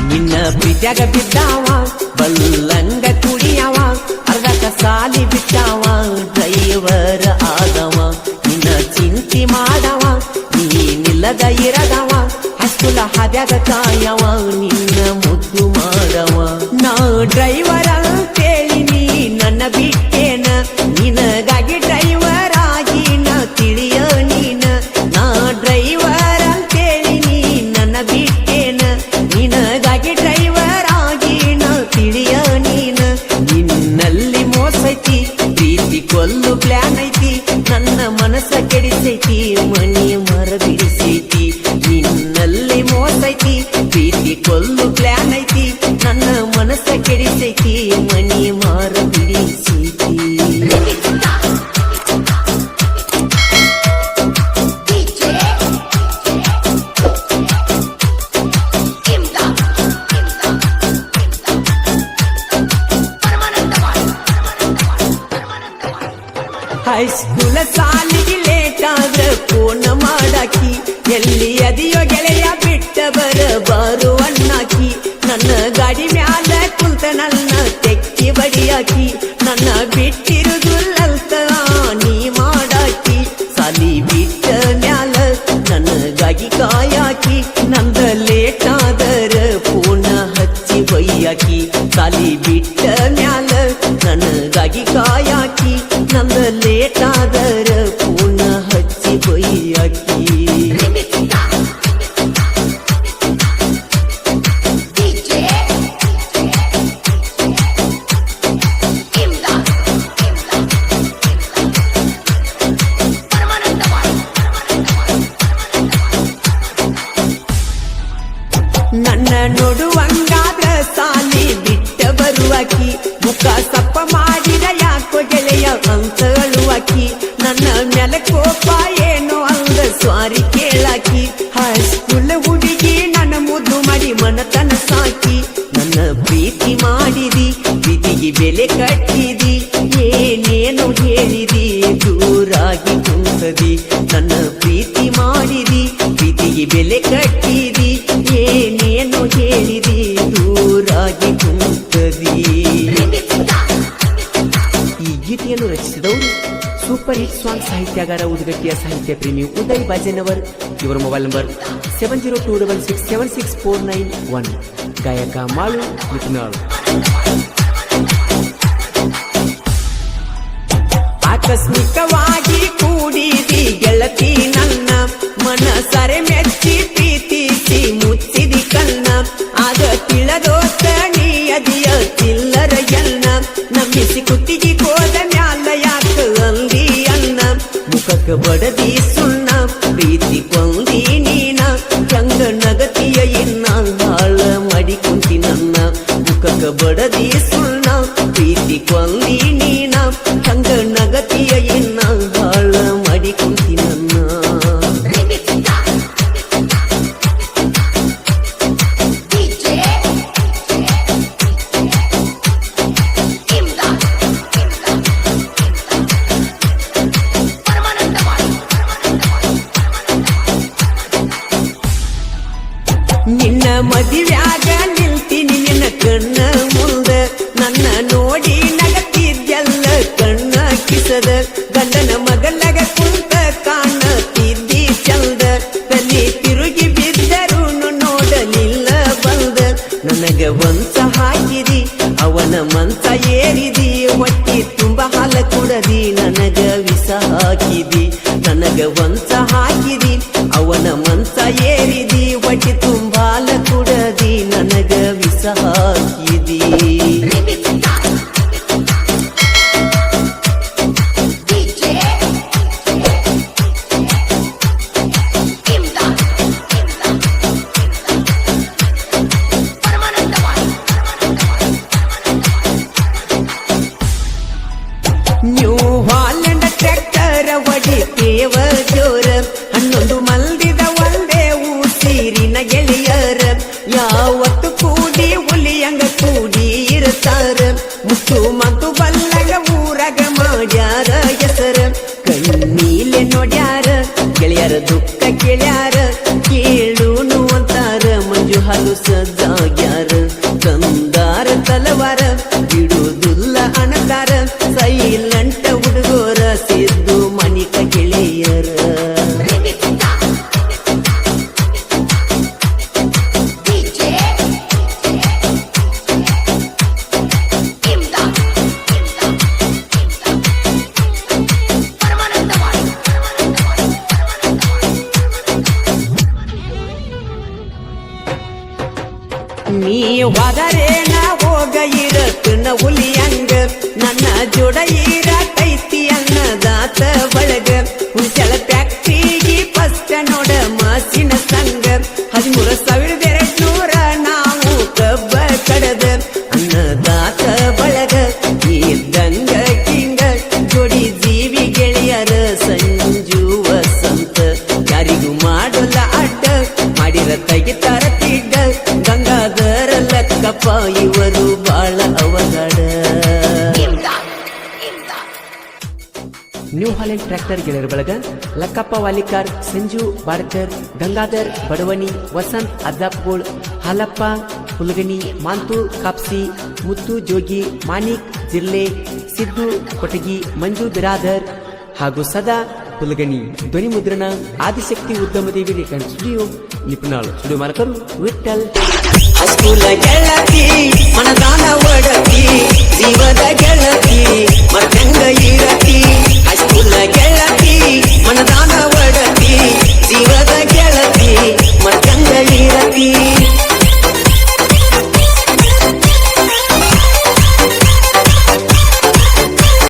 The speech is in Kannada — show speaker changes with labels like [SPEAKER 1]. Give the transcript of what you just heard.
[SPEAKER 1] ನಿನ್ನ ಪ್ರೀತ್ಯಾಗ ಬಿದ್ದಾವ ಬಲ್ಲಂಗ ಕುಡಿಯವ ಅರ್ಧಕ ಸಾಲಿ ಬಿಟ್ಟಾವ ಡ್ರೈವರ್ ಆದವ ನಿನ್ನ ಚಿಂತಿ ಮಾಡವ ನೀನಿಲ್ಲದ ಇರದವ ಹಸ್ಕುಲ ಹಾದ್ಯಾಗ ಕಾಯವ ನಿನ್ನ ಮುದ್ದು ಮಾಡವ ನಾ ಡ್ರೈವರ್ ಅಂತೇಳಿ ನೀ ನನ್ನ ಬಿಟ್ಟೇನ ನಿನಗಾಗಿ ಡ್ರೈವರ್ ಆಗಿ ನಾ ತಿಳಿಯ ನೀನ ನಾ ಡ್ರೈವರ್ ಅಂತೇಳಿ ನೀ ನನ್ನ ಬಿಟ್ಟೇನ ನಿನಗಾಗಿ ಡ್ರೈವರ್ ಆಗಿ ನಾ ತಿಳಿಯ ನೀನ ನಿನ್ನಲ್ಲಿ ಮೋಸೈತಿ ಪ್ರೀತಿ ಕೊಲ್ಲು ಪ್ಲಾನ್ ಐತಿ ನನ್ನ ಮನಸ್ಸ ಕೆಡಿಸೈತಿ ಮನಿ ಮರ ಬಿಡಿಸೈತಿ ನಿನ್ನಲ್ಲಿ ಮೋಸೈತಿ ಪ್ರೀತಿ ಕೊಲ್ಲು ಪ್ಲಾನ್ ಐತಿ ನನ್ನ ಮನಸ್ಸ ಕೆಡಿಸೈತಿ ಮನಿ ಮಾರ ಬಿಡಿಸೈತಿ ಹೈಸ್ಕೂಲ ಸಾಲಿಗೆ ಲೇಟ್ ಆದ್ರ ಫೋನ್ ಮಾಡಾಕಿ ಎಲ್ಲಿ ಅದಿಯೋ ಗೆಳೆಯ ಬಿಟ್ಟ ಬಾರು ಅಣ್ಣಾಕಿ ನನ್ನ ಗಾಡಿ ಮ್ಯಾಲ ಕುಂತ ನನ್ನ ತೆಕ್ಕಿ ಬಡಿಯಾಕಿ ನನ್ನ ಬಿಟ್ಟಿರುದುಲ್ಲಂತ ನೀ ಮಾಡಾಕಿ ಸಾಲಿ ಬಿಟ್ಟ ಮ್ಯಾಲ ನನಗಾಗಿ ಕಾಯಾಕಿ ನಂದ ಲೇಟ್ ಆದರ ಫೋನ ಹಚ್ಚಿ ಬೈಯಾಕಿ ಸಾಲಿ ಬಿಟ್ಟ ಮ್ಯಾಲ ನನಗಾಗಿ ಕಾಯಾಕಿ ನಂದ ಲೇಟ್ ಆದರ ಫೋನ ಹಚ್ಚಿ ಬೈಯಾಕಿ ನನ್ನ ನೋಡುವಂಗಾದ್ರ ಸಾಲಿ ಬಿಟ್ಟ ಬರುವಾಕಿ ಮುಖ ಸಪ್ಪ ಮಾಡಿದ ಯಾಕೋ ಗೆಳೆಯ ಅಂತ ಅಳುವಾಕಿ ನನ್ನ ಮ್ಯಾಲ ಕೋಪ ಏನೋ ಅಂದ ಸ್ವಾರಿ ಕೇಳಾಕಿ ಹೈಸ್ಕೂಲ್ ಹುಡುಗಿ ನನ್ನ ಮುದ್ದು ಮಾಡಿ ಮನತನ ಸಾಕಿ ನನ್ನ ಪ್ರೀತಿ ಮಾಡಿದಿ ಪ್ರೀತಿಗೆ ಬೆಲೆ ಕಟ್ಟಿದಿ ಏನೇನು ಹೇಳಿದಿ ದೂರಾಗಿ ಕುಂತದಿ ನನ್ನ ಪ್ರೀತಿ ಮಾಡಿದಿ ಪ್ರೀತಿಗೆ ಬೆಲೆ ಕಟ್ಟಿದಿ ಏನೇನು ಹೇಳಿದಿ ದೂರಾಗಿ ಕುಂತದಿ ಈ ಗೀತೆಯನ್ನು ರಚಿಸಿದವರು ಸೂಪರ್ ಹಿಟ್ ಸಾಂಗ್ ಸಾಹಿತ್ಯಗಾರ ಉದ್ಗಟ್ಟಿಯ ಸಾಹಿತ್ಯ ಪ್ರೇಮಿ ಉದಯ್ ಬಾಜನವರ್ ಇವರ ಮೊಬೈಲ್ ನಂಬರ್ 7026767491 ಗಾಯಕ ಮಾಳು ನಿತ್ನಾಳ್ ಆಕಸ್ಮಿಕವಾಗಿ ಕೂಡಿದಿ ಗೆಳತಿ ನನ್ನ ಮನಸರೆ ಮೆಚ್ಚಿ ಪ್ರೀತಿಸಿ ಮುಚ್ಚಿದಿ ಕಣ್ಣ ಆಗ ತಿಳದೋತ ನೀ ಅದಿಯ ಚಿಲ್ಲರ ಎನ್ನ ನಂಬಿಸಿ ಕುತ್ತಿಗೆ ಕೋದ ಮ್ಯಾಲ ಯಾಕ ಅಂದಿ ಅನ್ನ ಮುಖಕ್ಕ ಬಡದಿ ಸುಣ್ಣ ಪ್ರೀತಿ ಕೊಂದಿ ನೀನ ಚಂಗ ನಗತಿಯ ಇನ್ನ ಹಾಳ ಮಾಡಿ ಕುಂತಿ ನನ್ನ ಮುಖಕ್ಕ ಬಡದಿ ಸುಣ್ಣ ಪ್ರೀತಿ ಕೊಂದಿ ನೀನ ಚಂಗ ನಗತಿಯ ಇನ್ನ ಹಾಳ ಮಾಡಿ ಕುಂತಿ ನನ್ನ ನಿನ್ನ ಮದುವ್ಯಾಗ ನಿಲ್ತೀನಿ ನಿನ್ನ ಕಣ್ಣ ಮುಂದ ನನ್ನ ನೋಡಿ ನಗತಿದ್ದೆಲ್ಲ ಕಣ್ಣ ಕಿಸದ ಗಂಡನ ಮಗಲಗ ಕುಂತ ಕಾಣತಿದ್ದಿ ಚಂದ ತಲೆ ತಿರುಗಿ ಬಿದ್ದರು ನೋಡಲಿಲ್ಲ ಬಂದ ನನಗ ವಂಶ ಹಾಕಿದಿ ಅವನ ಮಂಚ ಏರಿದಿ ಹೊಟ್ಟಿ ತುಂಬ ಹಾಲ ಕುಡದಿ ನನಗ ವಿಷ ಹಾಕಿದಿ ನನಗ ವಂಶ ಹಾಕಿದಿ ಅವನ ಮಂಚ ಏರಿದಿ ಹೊಟ್ಟಿ ತುಂಬ ಹಾಲ ಕುಡದಿ ನನಗ ವಿಷ ಹಾಕಿದಿ ನ್ಯೂ ಹಾಲೆಂಡ್ ಟ್ರ್ಯಾಕ್ಟರ್ ಹೊಡಿತೇವ ಜೋರ ಅಣ್ಣ ಮುತ್ತು ಮತ್ತು ಬಲ್ಲಗ ಊರಾಗ ಮಾಡ್ಯಾರ ಹೆಸರ ಕಣ್ಣೀಲೆ ನೋಡ್ಯಾರ ಗೆಳೆಯರ ದುಃಖ ಕೇಳ್ಯಾರ ಕೇಳುನು ಅಂತಾರ ಮಂಜು ಹಾಲು ಸಜ್ಜಾಗ್ಯಾರ ತಂದಾರ ತಲವಾರ ಬಿಡುವುದಿಲ್ಲ ಅಣತಾರ ಸೈಲೆಂಟ ಹುಡುಗೋರ ಸಿದ್ದು ಮಣಿಕ ಗೆಳೆಯರ ನೀ ಹೋದರೆ ನಾ ಹೋಗ ಇರತನ ಹುಲಿಯಂಗ ನನ್ನ ಜೋಡ ಇರತೈತಿ ಅನ್ನದಾತ ಬಳಗ ಹುಂಚಳ ಫ್ಯಾಕ್ಟ್ರಿಗೆ ಫಸ್ಟ್ ನೋಡ ಮಾಸಿನ ಸಂಗ 13,200 ನಾವು ಕಬ್ಬ ಕಡದ ಅನ್ನದಾತ ಬಳಗ ಇದ್ದಂಗ ಕಿಂಗ ಜೋಡಿ ಜೀವಿ ಗೆಳೆಯರ ಸಂಜು ವಸಂತ ಯಾರಿಗೂ ಮಾಡೋಲ್ಲ ಅಡ್ಡ ಮಾಡಿರ ತೆಗಿತಾರ ತಿಡ್ಡ ಗಂಗಾಧರ ಲಕ್ಕಪ್ಪ ಇವರು ಬಾಳ ಅವಘಡ ನ್ಯೂ ಹಾಲೆಂಡ್ ಟ್ರ್ಯಾಕ್ಟರ್ ಗೆಳೆಯರ ಬಳಗ ಲಕ್ಕಪ್ಪ ವಾಲಿಕಾರ್ ಸಂಜು ಬಾಡ್ಕರ್ ಗಂಗಾಧರ್ ಬಡವನಿ ವಸಂತ್ ಅದ್ದಾಪ್ಗೋಳ್ ಹಾಲಪ್ಪ ಹುಲಗನಿ ಮಾಂತು ಕಾಪ್ಸಿ ಮುತ್ತು ಜೋಗಿ ಮಾನಿಕ್ ಜಿರ್ಲೆ ಸಿದ್ದು ಕೊಟಗಿ ಮಂಜು ಬಿರಾದರ್ ಹಾಗೂ ಸದಾ ಹುಲಗನಿ ಧ್ವನಿ ಮುದ್ರಣ ಆದಿಶಕ್ತಿ ಉದ್ಯಮದೇವಿ ರೇಖಾಂಡ್ ಸ್ಟುಡಿಯೋ ನಿಪುಣಾಳು ಸ್ಟುಡಿಯೋ ಮಾಲಕರು ವಿಠಲ್ ಹಸ್ಕುಲ ಗೆಳತಿ ಮನದಾನ ಒಡತಿ ಜೀವದ ಗೆಳತಿ ಮತ್ತಂಗ ಇರತಿ ಹಸ್ಕುಲ ಗೆಳತಿ ಮನದಾನ